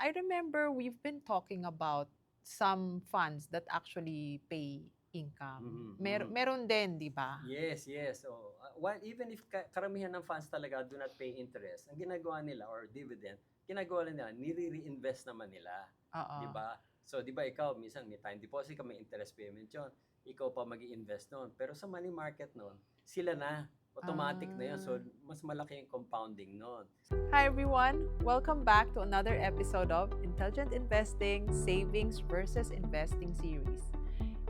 I remember we've been talking about some funds that actually pay income. Mhm, mhm. Meron din, di ba? Yes, yes. Oh, while even if karamihan ng funds talaga do not pay interest, ang ginagawa nila or dividend, ginagawa nila, nire-reinvest naman nila. Oo. 'Di ba? So, 'di ba ikaw minsan may time deposit ka, may interest payment 'yon. Ikaw pa mag-i-invest noon. Pero sa money market noon, sila na. Automatic na 'yon. So, Ah. mas malaki yung compounding noon. Hi everyone, welcome back to another episode of Intelligent Investing Savings versus Investing series.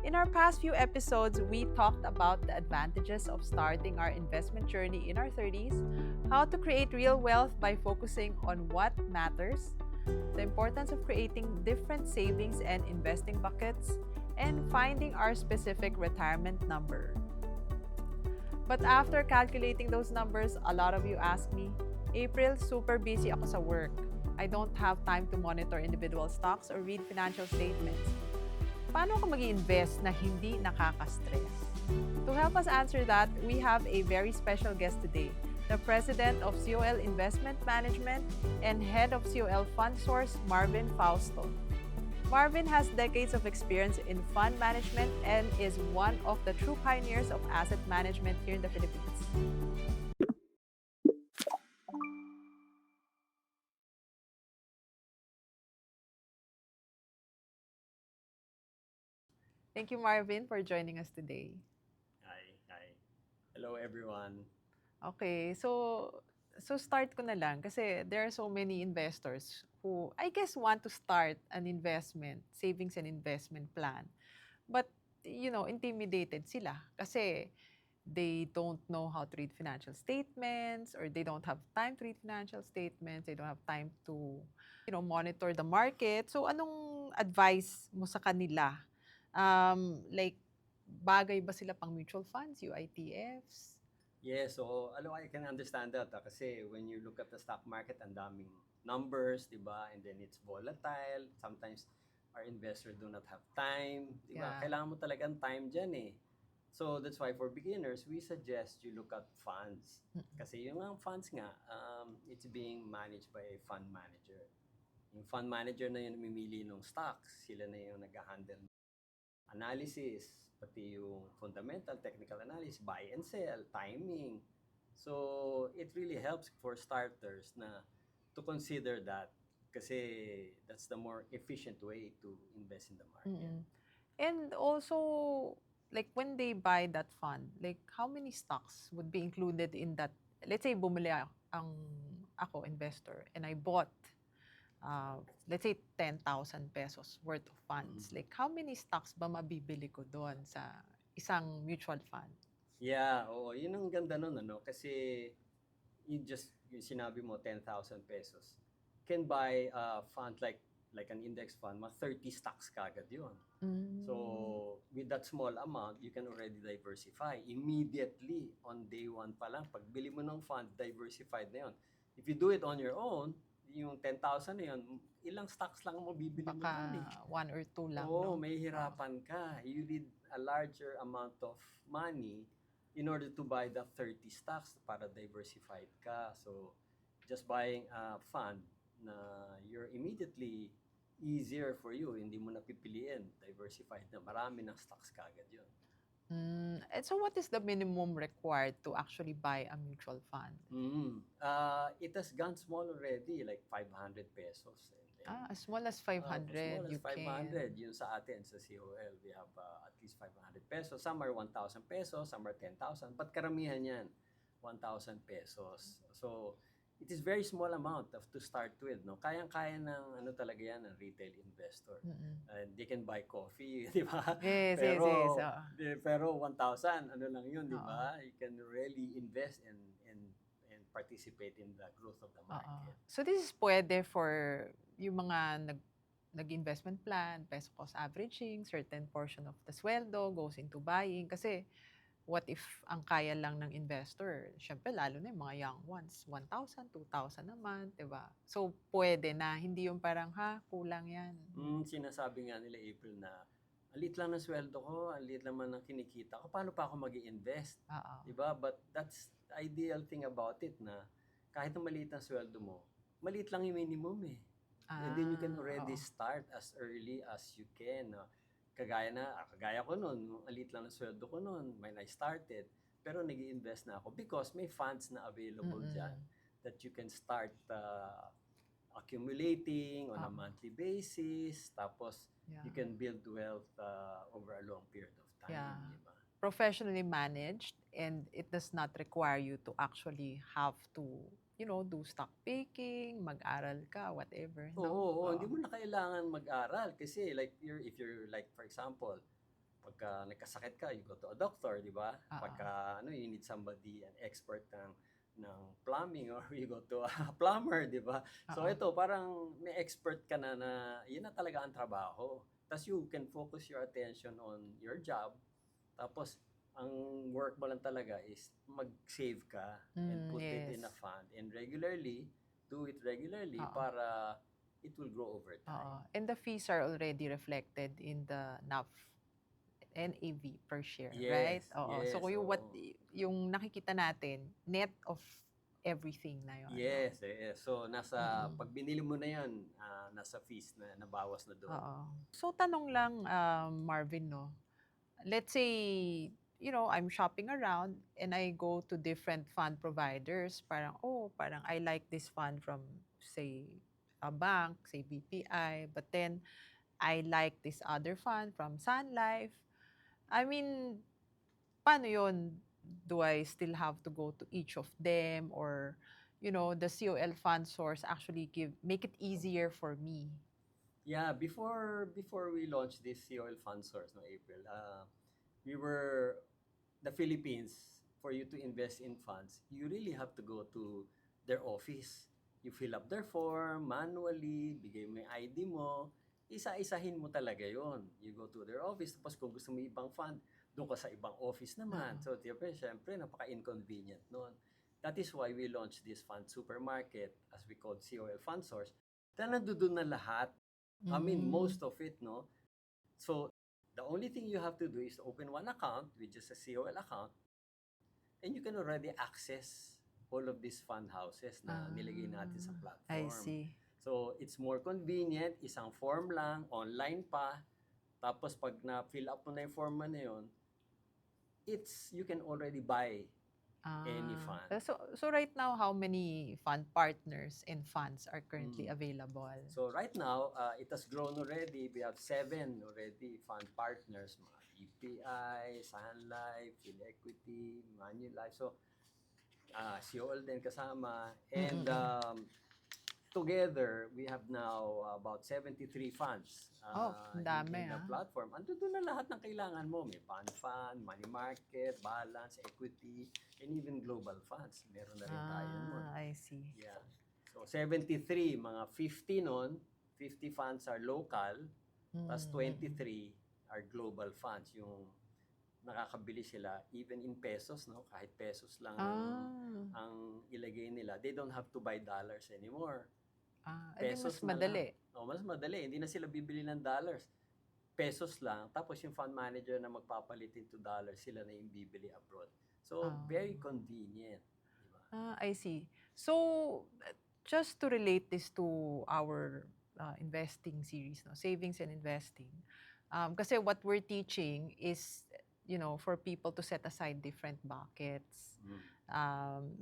In our past few episodes, we talked about the advantages of starting our investment journey in our 30s, how to create real wealth by focusing on what matters, the importance of creating different savings and investing buckets, and finding our specific retirement number. But after calculating those numbers, a lot of you ask me, April, super busy ako sa work. I don't have time to monitor individual stocks or read financial statements. Paano ako mag-invest na hindi nakaka-stress? To help us answer that, we have a very special guest today, the President of COL Investment Management and Head of COL Fund Source, Marvin Fausto. Marvin has decades of experience in fund management and is one of the true pioneers of asset management here in the Philippines. Thank you, Marvin, for joining us today. Hi, hi. Hello everyone. Okay, so start ko na lang kasi there are so many investors who I guess want to start an investment, savings and investment plan. But intimidated sila kasi they don't know how to read financial statements or they don't have time to read financial statements, they don't have time to monitor the market. So anong advice mo sa kanila? Like bagay ba sila pang mutual funds, UITFs? Yes, so I can understand that kasi when you look at the stock market, ang daming numbers, 'di ba? And then it's volatile. Sometimes our investors do not have time, 'di ba? Yeah. Kailangan mo talagang time diyan eh. So that's why for beginners, we suggest you look at funds. Mm-mm. Kasi yung ang funds nga, it's being managed by a fund manager. Yung fund manager na yun namimili ng stocks, sila na yung nag-handle analysis, pati yung fundamental, technical analysis, buy and sell, timing. So, it really helps for starters na to consider that kasi that's the more efficient way to invest in the market. Mm-mm. And also, like when they buy that fund, like how many stocks would be included in that? Let's say bumili ako investor and I bought let's say 10,000 pesos worth of funds. Mhm. Like how many stocks ba mabibili ko doon sa isang mutual fund? Yeah, oo. Yun ang ganda nun, ano? Kasi yung sinabi mo, 10,000 pesos. Can buy a fund like an index fund, mga 30 stocks kagad yun. Mm. So, with that small amount, you can already diversify immediately on day one pa lang. Pag bili mo ng fund, diversified na yun. If you do it on your own, yung 10,000 na yun, ilang stocks lang mo bibili mo Baka dun eh. one or two lang, Oo, no? may Oh. hirapan ka. You need a larger amount of money in order to buy the 30 stocks para diversified ka. So, just buying a fund na you're immediately easier for you. Hindi mo na pipiliin. Diversified na. Marami ng stocks kagad yun. And so what is the minimum required to actually buy a mutual fund? It has gone small already, like 500 pesos. And As small as as small 500, as you can. 500, yun sa atin, sa COL, we have at least 500 pesos. Some are 1,000 pesos, some are 10,000. But karamihan yan, 1,000 pesos. So, it is very small amount to start with. No? Kayang-kaya ng ano talaga yan, ng retail investor. Mm-mm. And they can buy coffee, di ba? Yes, yes, yes. Pero, pero 1,000, ano lang yun, di Oo. ba? You can really invest and participate in the growth of the Oo. market. So this is pwede for yung mga nag-investment plan, peso cost averaging, certain portion of the sweldo goes into buying. Kasi what if ang kaya lang ng investor, syempre lalo na yung mga young ones, 1,000, 2,000 naman, di ba? So pwede na, hindi yung parang, kulang yan. Sinasabi nga nila April na, "Ang liit lang ng sweldo ko, ang liit naman ng kinikita ko, paano pa ako mag-i-invest?" Oo. 'Di ba? But that's the ideal thing about it na kahit na maliit ang sweldo mo, maliit lang yung minimum eh. And then you can already Oo. start as early as you can. No? Kagaya ko noon, ang liit lang ng sweldo ko noon when I started. Pero nag invest na ako because may funds na available dyan Mm. that you can start accumulating on a Oo. monthly basis. Tapos, Yeah. you can build wealth over a long period of time. Yeah. Di ba? Professionally managed, and it does not require you to actually have to, do stock picking, mag-aral ka, whatever, Oo, no? oo, hindi Oo. mo na kailangan mag-aral kasi like if you're like for example, pagka nagkasakit ka, you go to a doctor, di ba? Oo. Pagka you need somebody, an expert ng plumbing or you go to a plumber, di ba? So Oo. ito, parang may expert ka na yun na talaga ang trabaho. Tapos you can focus your attention on your job. Tapos, ang work mo lang talaga is mag-save ka and put it in a Yes. fund and do it regularly Oo. para it will grow over time. Oo. And the fees are already reflected in the NAV per share, right? Yes, Oo. So, yes, oo. yung nakikita natin, net of everything na yon, no? Yes, yes. So, Mm. pag binili mo na yan, nasa fees na nabawas na doon. Oo. So, tanong lang, Marvin, no? Let's say, I'm shopping around and I go to different fund providers. Parang I like this fund from, say, a bank, say BPI, but then I like this other fund from Sun Life. I mean, paano yun? Do I still have to go to each of them, or, the COL fund source actually make it easier for me? Yeah, before we launched this COL fund source no April, we were the Philippines, for you to invest in funds, you really have to go to their office. You fill up their form manually, bigay mo yung ID mo, isa-isahin mo talaga yon. You go to their office, tapos kung gusto mo ibang fund, doon ka sa ibang office naman. Oo. So, syempre, napaka-inconvenient nun. That is why we launched this fund supermarket, as we called COL Fund Source, na nandoon na lahat. I mean, Mm. most of it, no? So, the only thing you have to do is open one account, which is a COL account, and you can already access all of these fund houses na nilagay natin sa I platform. see. So, it's more convenient, isang form lang, online pa, tapos pag na-fill up mo na yung form mo na yun, you can already buy any fund. So right now, how many fund partners and funds are currently Mm. available? So right now, it has grown already. We have 7 already fund partners, mga EPI, Sun Life, PhilEquity, Manulife. So, COL din kasama. And together, we have now about 73 funds Ang dami, in the platform. Andun na lahat ng kailangan mo. May bond fund, money market, balance, equity, and even global funds. Meron na rin tayo nun. I see. Yeah. So 73, mga 50 nun, 50 funds are local, tas 23 are global funds. Yung nakakabili sila even in pesos, no? Kahit pesos lang ang ilagay nila. They don't have to buy dollars anymore. Edi mas Pesos na madali. lang. Mas madali. Hindi na sila bibili ng dollars. Pesos lang. Tapos yung fund manager na magpapalit into dollars, sila na yung bibili abroad. So, very convenient. Diba? I see. So, just to relate this to our investing series, no, savings and investing, kasi what we're teaching is, for people to set aside different buckets.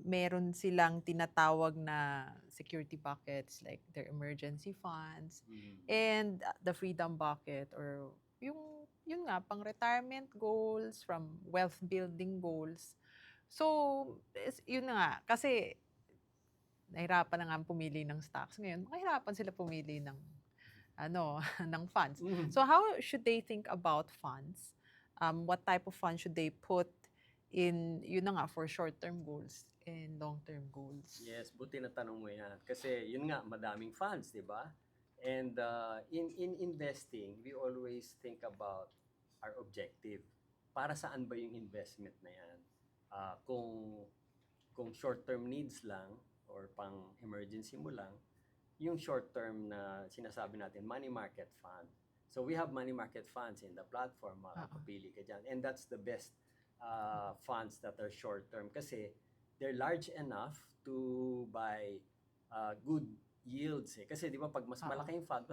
Meron silang tinatawag na security buckets, like their emergency funds, and the freedom bucket, or yung nga, pang retirement goals, from wealth building goals. So, yun na nga, kasi nahirapan na nga pumili ng stocks. Ngayon, mahirapan sila pumili ng ng funds. So how should they think about funds? What type of fund should they put in, yun na nga, for short-term goals and long-term goals? Yes, buti na tanong mo yan. Kasi yun nga, madaming funds, di ba? And in investing, we always think about our objective. Para saan ba yung investment na yan? Kung short-term needs lang or pang emergency mo lang, yung short-term na sinasabi natin, money market fund. So we have money market funds in the platform, makakapili ka dyan. And that's the best funds that are short-term kasi they're large enough to buy good yields eh. Kasi di ba pag mas Oo. malaki yung fund,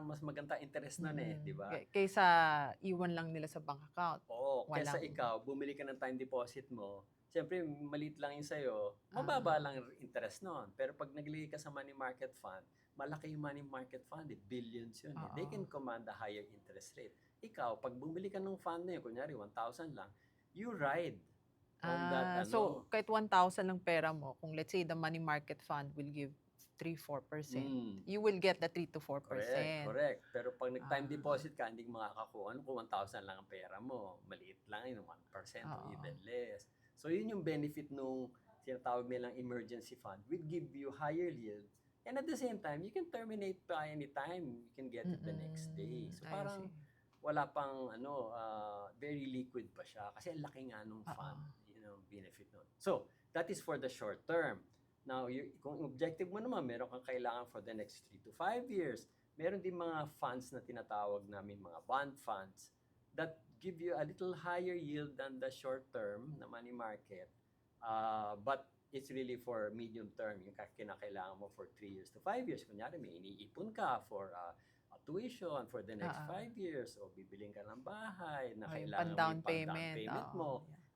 mas maganda interest nun eh, di ba? Kaysa iwan lang nila sa bank account. Oo, kesa Walang ikaw, bumili ka ng time deposit mo, siyempre maliit lang yun sa'yo, Ah. mababa lang yung interest nun. Pero pag naglagay ka sa money market fund, malaki yung money market fund eh, billions yun eh. They can Oo. command a higher interest rate. Ikaw, pag bumili ka ng fund na yun, kunyari 1,000 lang, you ride on that So kahit 1,000 lang pera mo, kung let's say the money market fund will give 3-4%, Mm. you will get the 3-4%. Correct. Pero pag nag-time Ah. deposit ka, hindi ka makakakuha. Ano kung 1,000 lang ang pera mo? Maliit lang yun, 1% or Oo. even less. So yun yung benefit nung tinatawag nilang emergency fund. Will give you higher yield. And at the same time, you can terminate pa anytime. You can get it the next day. So I parang see. wala pang very liquid pa siya. Kasi ang laki nga nung Oo. fund. Yun ang benefit nun. So, that is for the short term. Now, kung objective mo naman, meron kang kailangan for the next 3 to 5 years, meron din mga funds na tinatawag namin mga bond funds that give you a little higher yield than the short term na money market. But it's really for medium term. Yung kinakailangan mo for 3 years to 5 years. Kunyari, may iniipon ka for a tuition for the next 5 years o bibiling ka ng bahay na Yung kailangan pan-down may pang-down payment. payment Oo. mo.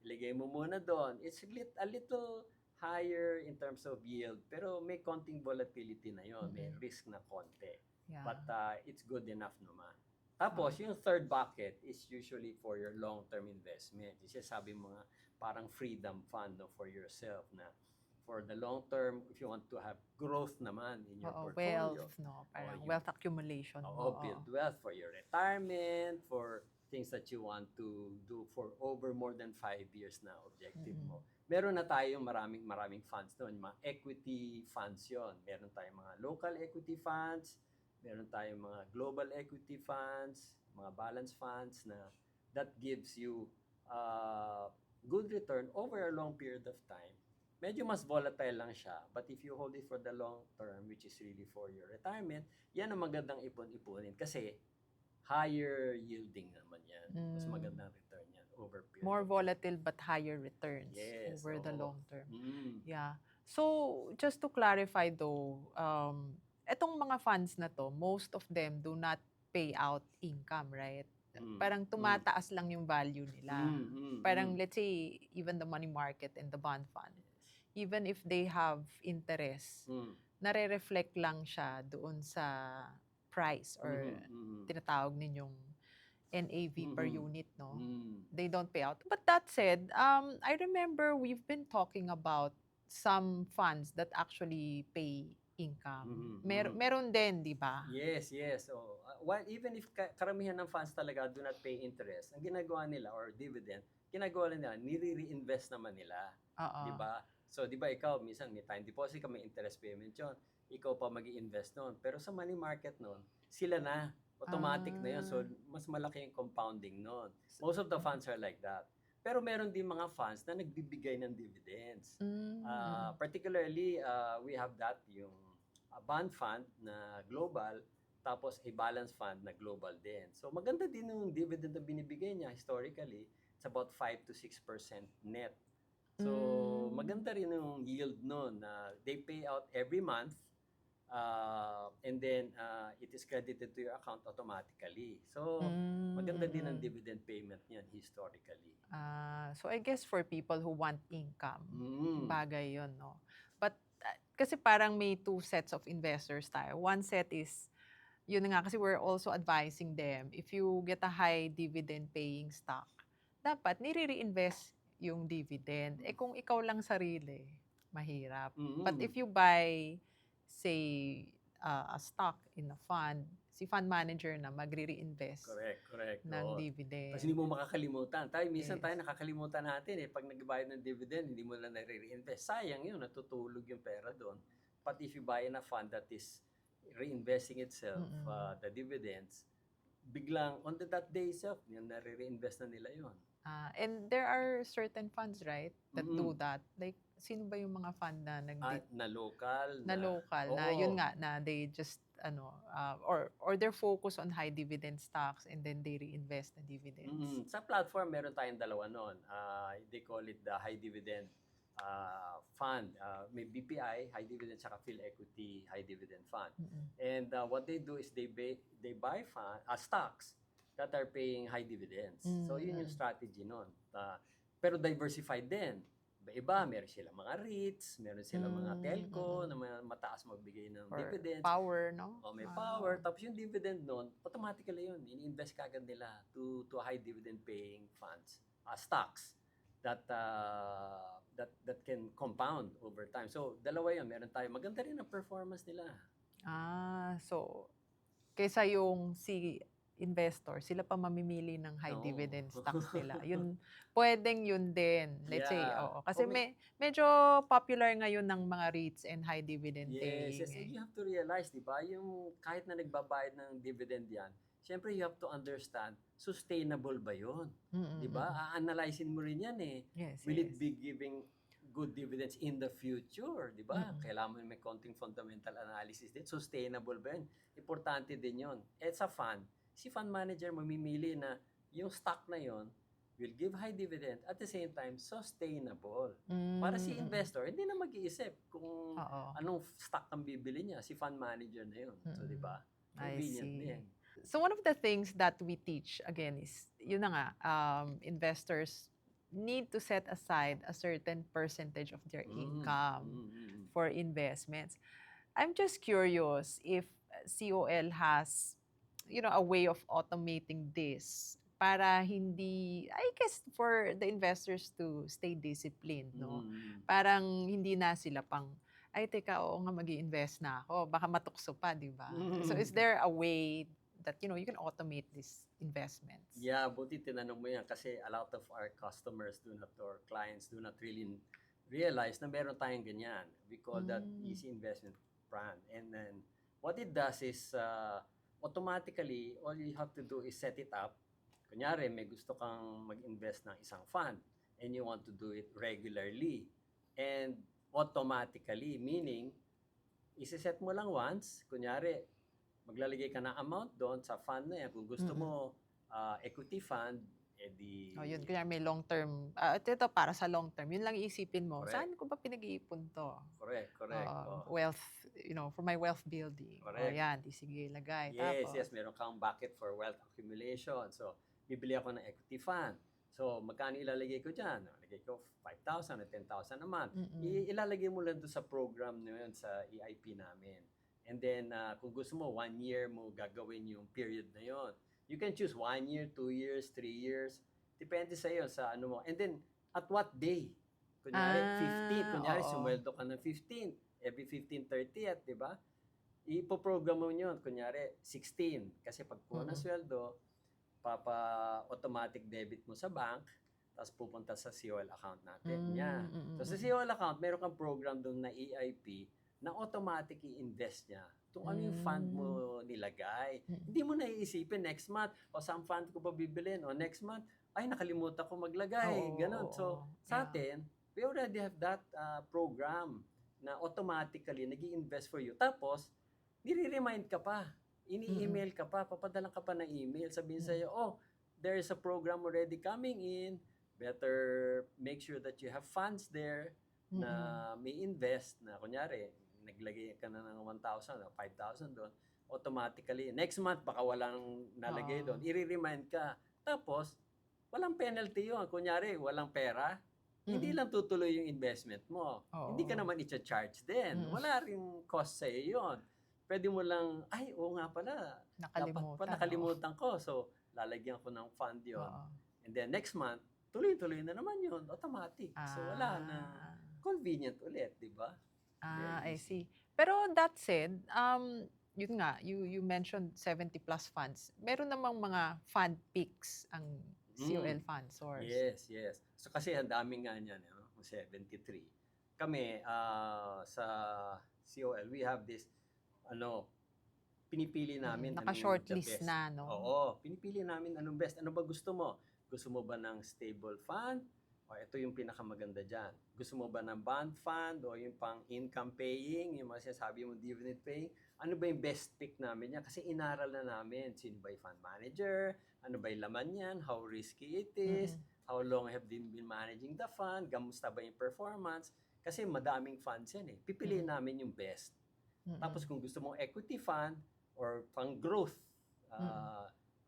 Ilagay mo muna doon. It's a little higher in terms of yield, pero may konting volatility na yon, may risk na konti. Yeah. But it's good enough naman. Tapos, yung third bucket is usually for your long-term investment. Kasi sabi mo nga, parang freedom fund no, for yourself na for the long term, if you want to have growth naman in your portfolio. Wealth, no? Parang wealth accumulation. Build wealth for your retirement, for things that you want to do for over more than 5 years na objective mo. Meron na tayong maraming funds doon. Mga equity funds yon. Meron tayong mga local equity funds, meron tayong mga global equity funds, mga balance funds na that gives you good return over a long period of time. Medyo mas volatile lang siya, but if you hold it for the long term, which is really for your retirement, yan ang magandang ipon-ipunin kasi higher yielding naman yan. Mas magandang return yan over period. More volatile but higher returns over the long term. Yeah. So, just to clarify though, etong mga funds na to, most of them do not pay out income, right? Parang tumataas lang yung value nila. Parang let's say, even the money market and the bond fund, even if they have interest, nare-reflect lang siya doon sa price or tinatawag ninyong NAV per unit, no? They don't pay out. But that said, I remember we've been talking about some funds that actually pay income. Meron din, di ba? Yes. Even if karamihan ng funds talaga do not pay interest, ang ginagawa nila or dividend, ginagawa nila, nire-reinvest naman nila. Di ba? So, di ba ikaw, minsan may time deposit ka, may interest payment yun. Ikaw pa mag-i-invest nun. Pero sa money market nun, sila na. Automatic na yun. So, mas malaki yung compounding nun. Most of the funds are like that. Pero meron din mga funds na nagbibigay ng dividends. Particularly, we have that, yung bond fund na global, tapos a balance fund na global din. So, maganda din yung dividend na binibigay niya historically. It's about 5 to 6% net. So, maganda rin yung yield nun. They pay out every month and then it is credited to your account automatically. So, maganda din ang dividend payment niyan historically. So, I guess for people who want income, bagay yun, no? But, kasi parang may two sets of investors tayo. One set is, yun nga, kasi we're also advising them, if you get a high dividend paying stock, dapat nire-reinvest yung dividend. Kung ikaw lang sarili, mahirap. But if you buy, say, a stock in a fund, si fund manager na magre-reinvest ng dividend. Kasi hindi mo makakalimutan. Minsan tayo nakakalimutan natin pag nagbayad ng dividend, hindi mo na nare-reinvest. Sayang yun, natutulog yung pera doon. But if you buy in a fund that is reinvesting itself, the dividends, biglang on that day itself, nare-reinvest na nila yun. And there are certain funds, right, that do that. Like, sino ba yung mga fund na na local? Na local, na yun nga, na they just, or they're focused on high dividend stocks and then they reinvest the dividends. Sa platform, meron tayong dalawa nun. They call it the high dividend fund. May BPI, high dividend, saka PhilEquity, high dividend fund. Mm-mm. And what they do is they buy stocks that are paying high dividends. So yun yung Mm. strategy nun. Pero diversified din. Iba, meron sila mga REITs, meron sila mga telco na mataas magbigay ng Or dividends. power, no? O may power. Tapos yung dividend nun, automatically yun. Ini-invest ka agad nila to high dividend paying funds, stocks that can compound over time. So, dalawa yun. Meron tayo. Maganda rin ang performance nila. So, kaysa yung si investor, sila pa mamimili ng high Oo. dividend stocks nila. Yun, pwedeng yun din. Let's say, Yeah. oo. Kasi medyo popular ngayon ng mga REITs and high dividend paying. Yes. And you have to realize, di ba, yung kahit na nagbabayad ng dividend yan, syempre you have to understand, sustainable ba yun? Di ba? A-analyzein mo rin yan eh. Yes, Will yes. it be giving good dividends in the future? Di ba? Kailangan mo may konting fundamental analysis din. Sustainable ba yun? Importante din yun. Eh sa fund, si fund manager mamimili na yung stock na yun will give high dividend at the same time sustainable. Para si investor, hindi na mag-iisip kung anong stock ang bibili niya. Si fund manager na yun. So, di ba? Convenient din. So one of the things that we teach, again, is, yun na nga, investors need to set aside a certain percentage of their income for investments. I'm just curious if COL has, a way of automating this para hindi, I guess, for the investors to stay disciplined, no? Parang hindi na sila pang, ay, teka, oo nga, mag-i-invest na ako. Baka matukso pa, di ba? So is there a way that, you can automate these investments? Yeah, buti tinanong mo yan kasi a lot of our customers or clients do not really realize na meron tayong ganyan. We call that easy investment plan. And then, what it does is, automatically, all you have to do is set it up. Kunyari, may gusto kang mag-invest ng isang fund and you want to do it regularly. And automatically, meaning, isi-set mo lang once. Kunyari, maglalagay ka ng amount doon sa fund na yan. Kung gusto mo equity fund, edi... yun. Kunyari may long term. Ito para sa long term. Yun lang iisipin mo. Correct. Saan ko ba pinag-iipon to? Correct. Wealth, for my wealth building. Correct. Yan, di sige, lagay. Yes. Meron kang bucket for wealth accumulation. So, bibili ako ng equity fund. So, magkano ilalagay ko dyan? Lagay ko 5,000 or 10,000 a month. Ilalagay mo lang doon sa program na yun, sa EIP namin. And then, kung gusto mo, 1 year mo gagawin yung period na yun. You can choose 1 year, 2 years, 3 years. Depende sa iyo sa ano mo. And then, at what day? Kunyari, 15th. Kunyari, sumweldo ka ng 15th. Every 15th, 30th, di ba? Ipoprogram mo yun. Kunyari, 16. Kasi pag kuha ng sweldo, automatic debit mo sa bank, tapos pupunta sa COL account natin. So, sa COL account, meron kang program doon na EIP na automatic i-invest niya kung ano yung fund mo nilagay. Hindi mo naiisipin next month, o saan fund ko pa bibilin, o next month, ay nakalimutan ko maglagay. Ganon. So, sa atin, we already have that program na automatically nag-i-invest for you. Tapos, nire-remind ka pa, ini-email ka pa, papadalan ka pa ng email, sabihin sa'yo, there is a program already coming in, better make sure that you have funds there na may invest na, kunyari, naglagay ka na ng 1,000 o 5,000 doon, automatically, next month, baka walang nalagay doon, i-remind ka. Tapos, walang penalty yun. Kunyari, walang pera, hindi lang tutuloy yung investment mo. Hindi ka naman i-charge din. Wala rin cost sa'yo yun. Pwede mo lang, oo nga pala, nakalimutan ko. So, lalagyan ko ng fund yun. And then, next month, tuloy-tuloy na naman yun. Automatic. So, wala na. Convenient ulit, di ba? I see. Pero that said, yun nga, you mentioned 70 plus funds. Meron namang mga fund picks ang COL fund source. Yes. So kasi ang daming nga niyan, 73. Kami sa COL, we have this pinipili namin naka-shortlist na, no? Oo, pinipili namin anong best. Ano ba gusto mo? Gusto mo ba ng stable fund? O ito yung pinakamaganda dyan. Gusto mo ba ng bond fund o yung pang income paying, yung mga sinasabi mo dividend paying? ano ba yung best pick namin niya? Kasi inaral na namin, sino ba yung fund manager, ano ba yung laman niyan, how risky it is, how long have they been managing the fund, kamusta ba yung performance. Kasi madaming funds yan eh. Pipiliin namin yung best. Tapos kung gusto mong equity fund or pang growth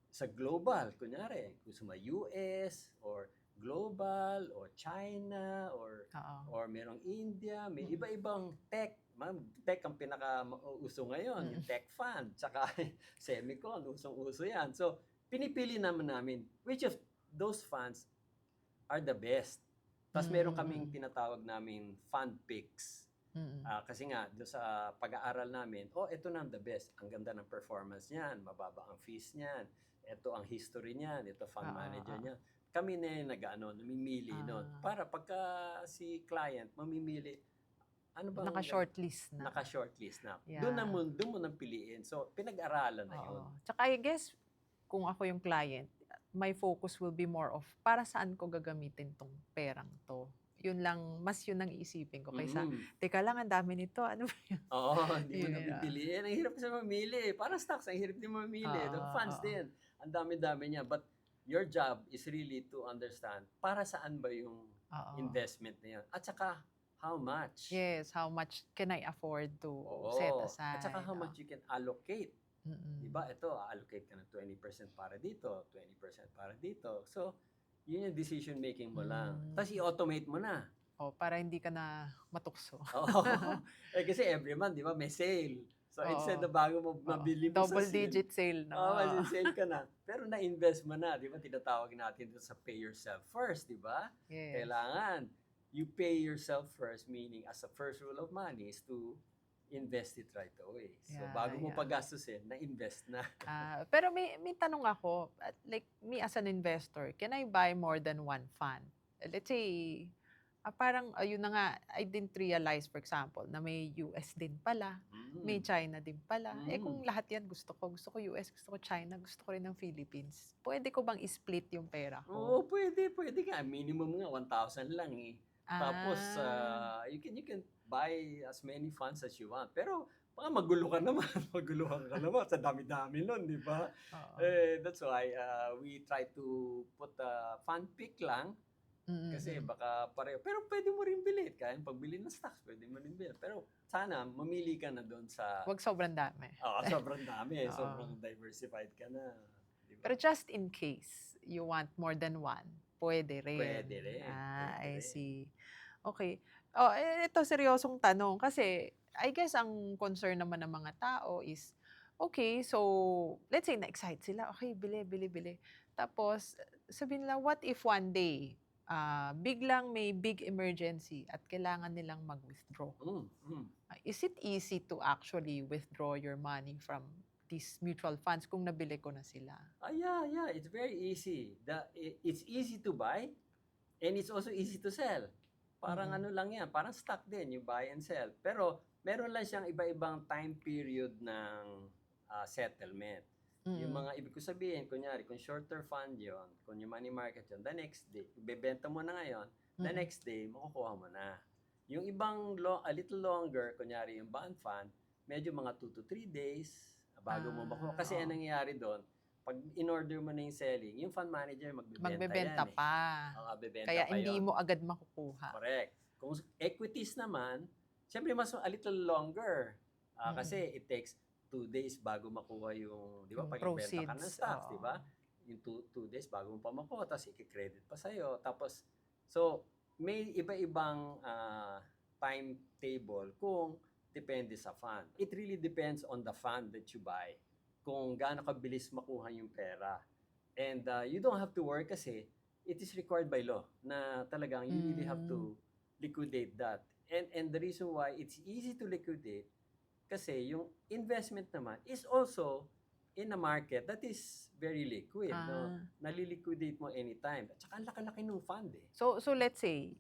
sa global, kunyari, gusto mo US or global or China or merong India, may iba-ibang tech. Tech ang pinaka-uso ngayon, yung tech fund, tsaka semicon, usong-uso yan. So, pinipili namin which of those funds are the best. Tapos meron kaming tinatawag naming fund picks. Kasi nga, doon sa pag-aaral namin, ito na ang the best. Ang ganda ng performance niyan, mababa ang fees niyan, ito ang history niyan, ito fund manager niyan. Kami na yung namimili nun. Para pagka si client, mamimili, ano bang... Naka-shortlist na. Naka-shortlist na. Yeah. Doon mo nang piliin. So, pinag-aralan na yun. Tsaka I guess, kung ako yung client, my focus will be more of para saan ko gagamitin tong perang to. Yun ang iisipin ko kaysa, teka lang, ang dami nito, ano ba yun? Oo, hindi mo napipiliin. Ang hirap sa mamili. Parang stocks, ang hirap din mamili. Funds din. Ang dami-dami niya. But your job is really to understand para saan ba yung investment na yan. At saka, how much? Yes, how much can I afford to set aside? At saka how much you can allocate. Diba? Ito, allocate ka ng 20% para dito, 20% para dito. So, yun yung decision making mo lang. Tapos i-automate mo na. Para hindi ka na matukso. Kasi every month, di ba, may sale. So, instead na bago mo mabili mo double digit sale na. Sale ka na. Pero na-invest mo na, di ba? Tinatawag natin doon sa pay yourself first, di ba? Yes. Kailangan, you pay yourself first, meaning as a first rule of money is to invest it right away. So, bago mo paggastusin, na-invest na. Pero may tanong ako, like me as an investor, can I buy more than one fund? Let's say, parang, ayun na nga, I didn't realize, for example, na may US din pala, may China din pala. Kung lahat yan gusto ko US, gusto ko China, gusto ko rin ng Philippines. Pwede ko bang i-split yung pera ko? Oo, pwede ka. Minimum nga, 1,000 lang eh. Tapos, you can buy as many funds as you want. Pero, baka magulo ka naman. Maguluhan ka naman sa dami-dami nun, di ba? That's why we try to put a fund pick lang. Kasi baka pareho. Pero pwede mo rin bilhin. Kaya pagbili ng stocks, pwede mo rin bilhin. Pero sana, mamili ka na doon sa... Huwag sobrang dami. Sobrang dami. Sobrang diversified ka na. Diba? Pero just in case you want more than one, pwede rin. Pwede rin. I see. Okay. Ito seryosong tanong kasi I guess ang concern naman ng mga tao is, okay, so let's say na-excite sila, okay, bili. Tapos sabihin nila, what if one day, biglang may big emergency at kailangan nilang mag-withdraw? Is it easy to actually withdraw your money from these mutual funds kung nabili ko na sila? Yeah. It's very easy. It's easy to buy and it's also easy to sell. Parang ano lang yan, parang stock din, you buy and sell. Pero meron lang siyang iba-ibang time period ng settlement. Yung mga ibig ko sabihin, kunyari, kung shorter fund yon, kung yung money market yon, the next day, ibebenta mo na ngayon, the next day, makukuha mo na. Yung ibang a little longer, kunyari yung bond fund, medyo mga 2 to 3 days bago mo makuha. Kasi anong nangyayari doon, pag in-order mo na yung selling, yung fund manager magbebenta yan, pa. Kaya pa hindi yun. mo agad makukuha. Correct. Kung equities naman, siyempre mas a little longer. Kasi it takes 2 days bago makuha yung, di ba, pag ibenta ka ng stocks, di ba? Yung 2 days bago mo pa makuha, tapos i-credit pa sa'yo. Tapos, so, may iba-ibang timetable kung depende sa fund. It really depends on the fund that you buy kung gaano kabilis makuha yung pera. And you don't have to worry kasi it is required by law na talagang you really have to liquidate that. And the reason why it's easy to liquidate kasi yung investment naman is also in a market that is very liquid. No? Naliliquidate mo anytime. At saka ang laki-laki ng fund eh. So let's say,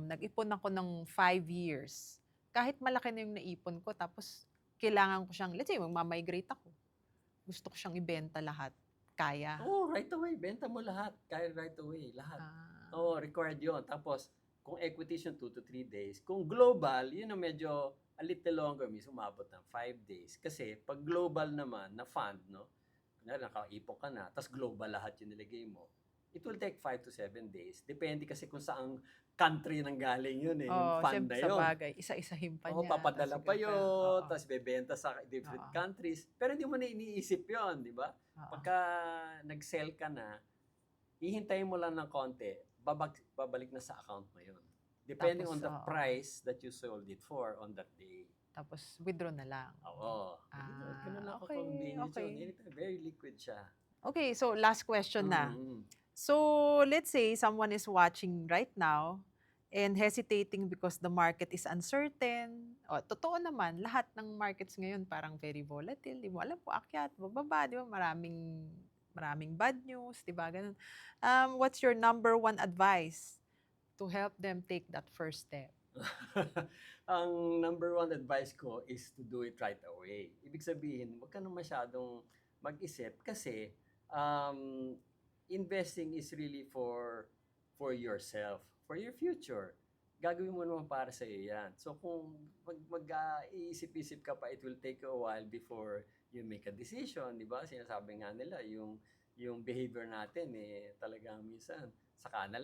nag-ipon ako ng 5 years. Kahit malaki na yung naipon ko, tapos kailangan ko siyang, let's say, magmamigrate ako. Gusto ko siyang ibenta lahat. Kaya? Right away. Benta mo lahat. Kaya right away. Lahat. Required yun. Tapos, kung equities yung 2 to 3 days. Kung global, yun ang medyo, a little longer means umabot ng 5 days. Kasi pag global naman na fund, no, nakaipon ka na, tapos global lahat yung nilagay mo, it will take 5 to 7 days. Depende kasi kung saang country nang galing yun eh, yung Oh, fund na syempre sa yun. bagay, isa-isahin pa Oo, niya. papadala tas pa ganun yun, Oo. tapos bebenta sa different Oo. countries. Pero hindi mo na iniisip yun, di ba? Oo. Pagka nag-sell ka na, hihintayin mo lang ng konti, babalik na sa account mo yun. Depending Tapos, on the oo. price that you sold it for on that day. Tapos withdraw na lang. Oo. Ganun lang Okay, convenience okay. yun. Very liquid siya. Okay, so last question na. Mm. So, let's say someone is watching right now and hesitating because the market is uncertain. O, totoo naman, lahat ng markets ngayon parang very volatile. Di mo alam po, akyat, bababa, di ba? Maraming bad news, di ba? Ganun. What's your number one advice to help them take that first step? Ang number one advice ko is to do it right away. Ibig sabihin, huwag ka na masyadong mag-isip kasi investing is really for yourself, for your future. Gagawin mo naman para sa iyo yan. So kung mag-iisip-isip ka pa, it will take a while before you make a decision, di ba? Sinasabi nga nila, yung behavior natin talagang minsan saka na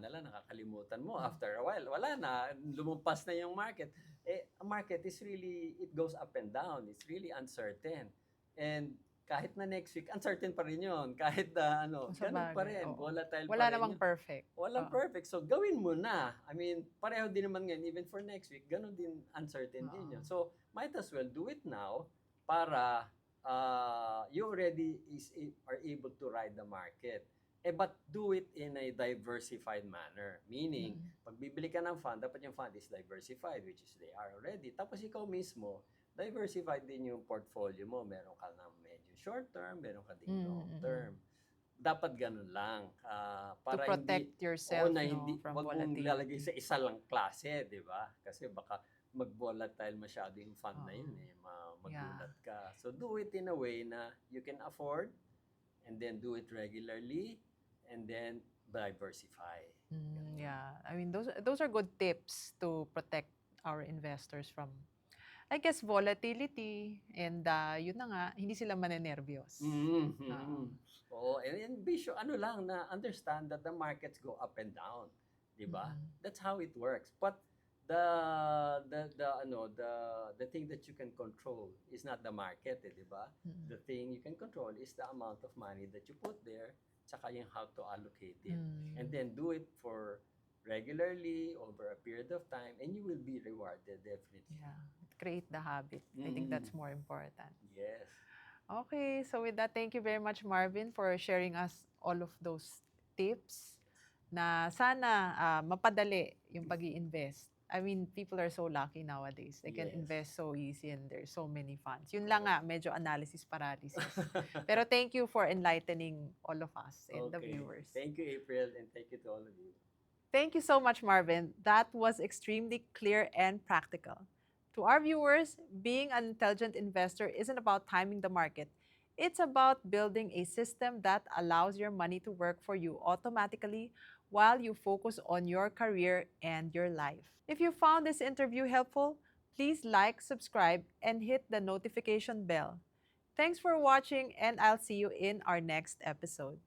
lang, nakakalimutan mo. After a while, wala na, lumumpas na yung market. A market is really, it goes up and down. It's really uncertain. And kahit na next week, uncertain pa rin yun. Kahit ganun pa Sabagay, rin, oo. volatile Wala pa rin namang yun. perfect. Walang Oo. perfect. So, gawin mo na. I mean, pareho din naman ngayon, even for next week, ganun din, uncertain din yun. So, might as well do it now para you already are able to ride the market. But do it in a diversified manner. Meaning, pag bibili ka ng fund, dapat yung fund is diversified, which is they are already. Tapos ikaw mismo, diversified din yung portfolio mo. Meron ka ng medyo short term, meron ka din long term. Dapat ganun lang. Para to protect yourself from wag mong lalagay sa isa lang klase, di ba? Kasi baka mag-volatile masyado yung fund na yun magulat ka. So do it in a way na you can afford and then do it regularly and then diversify. Yeah. I mean, those are good tips to protect our investors from, I guess, volatility and yun na nga, hindi sila manenervyos. Oo, and be sure, na understand that the markets go up and down, di ba? That's how it works. But the thing that you can control is not the market, di ba? The thing you can control is the amount of money that you put there, tsaka yung how to allocate it. And then do it for regularly over a period of time and you will be rewarded definitely. Yeah. Create the habit. I think that's more important. Yes. Okay, so with that, thank you very much, Marvin, for sharing us all of those tips na sana mapadali yung pag-i-invest. I mean, people are so lucky nowadays. They can invest so easy and there's so many funds. Yun lang nga, medyo analysis paralysis. Pero thank you for enlightening all of us and the viewers. Thank you, April, and thank you to all of you. Thank you so much, Marvin. That was extremely clear and practical. To our viewers, being an intelligent investor isn't about timing the market. It's about building a system that allows your money to work for you automatically while you focus on your career and your life. If you found this interview helpful, please like, subscribe, and hit the notification bell. Thanks for watching, and I'll see you in our next episode.